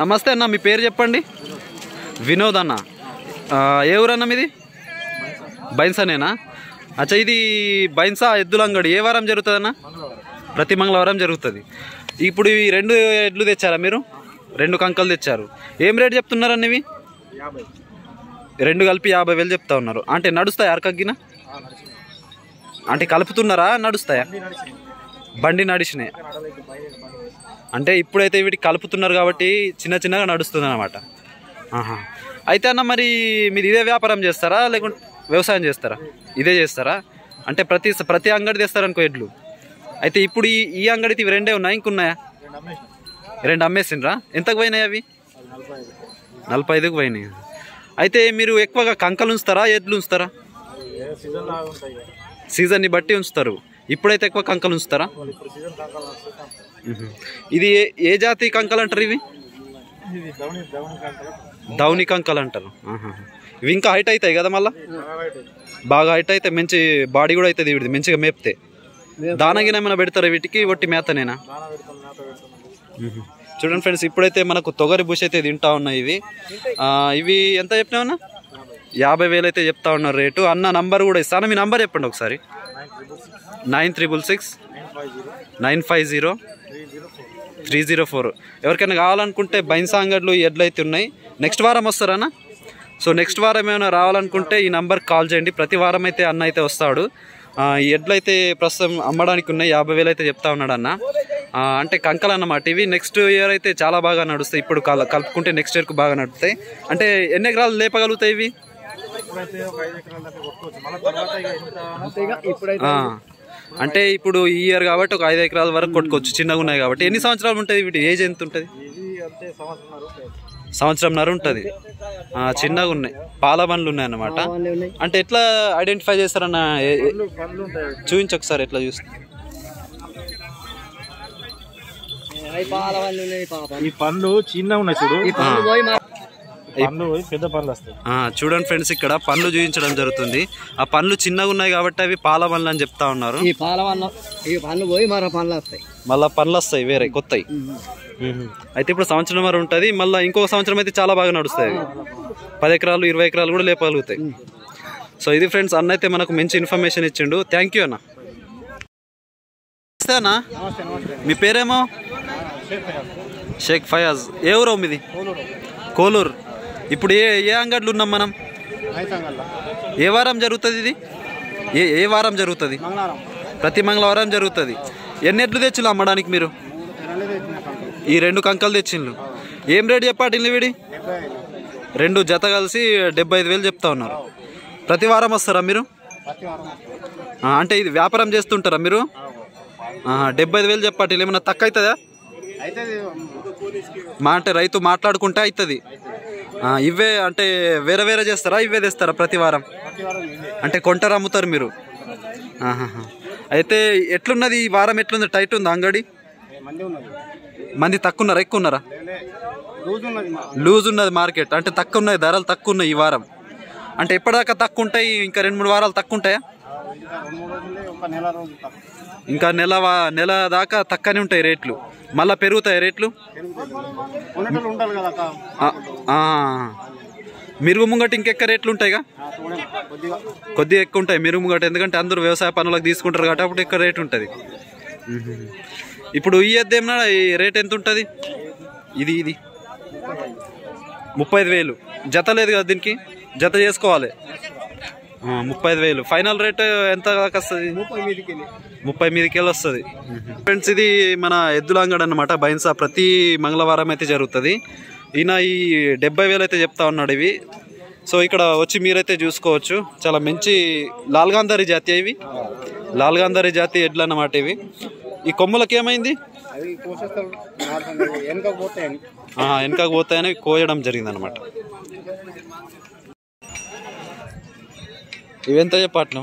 నమస్తే అన్న, మీ పేరు చెప్పండి. వినోద్ అన్న. ఏ ఊరన్నా మీది? బైన్సానేనా? అచ్చా, ఇది బైన్సా ఎద్దుల అంగడి ఏ వారం జరుగుతుంది అన్న? ప్రతి మంగళవారం జరుగుతుంది. ఇప్పుడు ఈ రెండు ఎడ్లు తెచ్చారా మీరు? రెండు కంకలు తెచ్చారు. ఏం రేట్ చెప్తున్నారన్న ఇవి? రెండు కలిపి 50,000 చెప్తా ఉన్నారు. అంటే నడుస్తాయా అరకగ్గిన? అంటే కలుపుతున్నారా, నడుస్తాయా? బండి నడిచినాయి అంటే ఇప్పుడైతే వీటికి కలుపుతున్నారు కాబట్టి చిన్న చిన్నగా నడుస్తుంది అన్నమాట. అయితే అన్న, మరి మీరు ఇదే వ్యాపారం చేస్తారా లేకుంటే వ్యవసాయం చేస్తారా? ఇదే చేస్తారా? అంటే ప్రతి అంగడి తెస్తారనుకో ఎడ్లు. అయితే ఇప్పుడు ఈ అంగడికి ఇవి రెండే ఉన్నాయి, ఇంకున్నాయా? రెండు అమ్మేసిండ్రా? ఎంతకు పోయినాయి అవి? 45కు పోయినాయి. అయితే మీరు ఎక్కువగా కంకలు ఉంచుతారా, ఎడ్లు ఉంచుతారా? సీజన్ని బట్టి ఉంచుతారు. ఇప్పుడైతే ఎక్కువ కంకలు ఉంచుతారా? ఇది ఏ జాతి కంకలు అంటారు? ఇవి దౌని కంకలు అంటారు. ఇవి ఇంకా హైట్ అవుతాయి కదా, మళ్ళీ బాగా హైట్ అయితే మంచి బాడీ కూడా అవుతుంది వీటిది, మంచిగా మేపితే. దానగిన ఏమైనా పెడతారా వీటికి? ఒట్టి మేతనేనా? చూడండి ఫ్రెండ్స్, ఇప్పుడైతే మనకు తొగరి బుష్ అయితే తింటా ఉన్నాయి. ఇవి ఎంత చెప్పినావన్నా? 50,000 అయితే చెప్తా ఉన్నారు రేటు. అన్న నంబర్ కూడా ఇస్తాను, మీ నంబర్ చెప్పండి ఒకసారి. 9666 950 304. ఎవరికైనా కావాలనుకుంటే బైన్సా అంగడ్లు ఎడ్లు అయితే ఉన్నాయి. నెక్స్ట్ వారం వస్తారన్నా? సో నెక్స్ట్ వారం ఏమైనా రావాలనుకుంటే ఈ నంబర్కి కాల్ చేయండి. ప్రతి వారం అయితే అన్న అయితే వస్తాడు. ఈ ఎడ్లు అయితే ప్రస్తుతం అమ్మడానికి ఉన్నాయి. 50,000 అయితే చెప్తా ఉన్నాడు అన్న. అంటే కంకలు అన్నమాట ఇవి. నెక్స్ట్ ఇయర్ అయితే చాలా బాగా నడుస్తాయి. ఇప్పుడు కలుపుకుంటే నెక్స్ట్ ఇయర్కు బాగా నడుస్తాయి. అంటే ఎన్ని ఎకరాలు లేపగలుగుతాయి ఇవి? అంటే ఇప్పుడు ఈ ఇయర్ కాబట్టి ఒక 5 ఎకరాల వరకు కొట్టుకోవచ్చు, చిన్నగా ఉన్నాయి కాబట్టి. ఎన్ని సంవత్సరాలు ఉంటుంది వీటి ఏజ్? ఎంత ఉంటుంది? సంవత్సరంన్నర ఉంటుంది. చిన్నగా ఉన్నాయి, పాల బండ్లు ఉన్నాయి అన్నమాట. అంటే ఎట్లా ఐడెంటిఫై చేస్తారన్న? చూపించి ఒకసారి ఎట్లా చూస్తే. ఈ పండ్లు చిన్నగా ఉన్నాయి చూడు, పెద్ద పండ్లు వస్తాయి. చూడండి ఫ్రెండ్స్, ఇక్కడ పండ్లు చూపించడం జరుగుతుంది. ఆ పండ్లు చిన్నగా ఉన్నాయి కాబట్టి అవి పాల పండ్లు అని చెప్తా ఉన్నారు. మళ్ళా పండ్లు వస్తాయి వేరే కొత్తవి. అయితే ఇప్పుడు సంవత్సరం వరకు ఉంటుంది. మళ్ళీ ఇంకొక సంవత్సరం అయితే చాలా బాగా నడుస్తాయి. 10 ఎకరాలు 20 ఎకరాలు కూడా లేపగలుగుతాయి. సో ఇది ఫ్రెండ్స్, అన్న అయితే మనకు మంచి ఇన్ఫర్మేషన్ ఇచ్చిండు. థ్యాంక్ యూ అన్న. అన్నా, మీ పేరేమో? షేక్ ఫయాజ్. ఏ ఊరో మీది? కోలూరు. ఇప్పుడు ఏ అంగడ్లు ఉన్నాం మనం? ఏ వారం జరుగుతుంది ఇది? ఏ వారం జరుగుతుంది? ప్రతి మంగళవారం జరుగుతుంది. ఎన్ని ఎడ్లు తెచ్చిళ్ళు అమ్మడానికి మీరు? ఈ రెండు కంకలు తెచ్చిండ్రు. ఏం రేటు చెప్పాటిల్లు వీడి? రెండు జత కలిసి 75,000 చెప్తా ఉన్నారు. ప్రతి వారం వస్తారా మీరు? అంటే ఇది వ్యాపారం చేస్తుంటారా మీరు? 75,000 చెప్పాటిల్లు. ఏమన్నా తక్కువ అవుతుందా? అంటే రైతు మాట్లాడుకుంటే అవుతుంది. ఇవే అంటే వేరే వేరే చేస్తారా, ఇవే తెస్తారా ప్రతి వారం? అంటే కొంటారు, అమ్ముతారు మీరు? అయితే ఎట్లున్నది ఈ వారం? ఎట్లుంది? టైట్ ఉందా అంగడి? మంది తక్కువ ఉన్నారా, ఎక్కువ ఉన్నారా? లూజ్ ఉన్నది మార్కెట్. అంటే తక్కువ ఉన్నాయి, ధరలు తక్కువ ఉన్నాయి ఈ వారం. అంటే ఎప్పటిదాకా తక్కువ ఉంటాయి? ఇంకా 2-3 వారాలు తక్కువ ఉంటాయా? ఇంకా నెల దాకా తక్కువనే ఉంటాయి రేట్లు. మళ్ళీ పెరుగుతాయి రేట్లు? మిరుగు ముంగట ఇంకెక్క రేట్లు ఉంటాయిగా? కొద్దిగా ఎక్కువ ఉంటాయి మిరుగు ముంగట, ఎందుకంటే అందరూ వ్యవసాయ పనులకు తీసుకుంటారు కాబట్టి అప్పుడు ఎక్కువ రేటు ఉంటుంది. ఇప్పుడు ఈ ఎద్దేమన్నా ఈ రేట్ ఎంత ఉంటుంది? ఇది 35,000 జత లేదు కదా దీనికి? జత చేసుకోవాలి. 35,000 ఫైనల్ రేట్ ఎంత దాకా వస్తుంది? 30,000 వస్తుంది. ఫ్రెండ్స్, ఇది మన ఎద్దుల అంగడి అన్నమాట, బైన్సా. ప్రతి మంగళవారం అయితే జరుగుతుంది. ఈయన ఈ 70,000 అయితే చెప్తా ఉన్నాడు ఇవి. సో ఇక్కడ వచ్చి మీరైతే చూసుకోవచ్చు. చాలా మంచి లాల్గాంధారి జాతి ఇవి. లాల్గాంధారి జాతి ఎడ్లు అన్నమాట ఇవి. ఈ కొమ్ములకి ఏమైంది? వెనకకు పోతాయని కోయడం జరిగింది అనమాట. ఇవెంత చెప్పట్ను?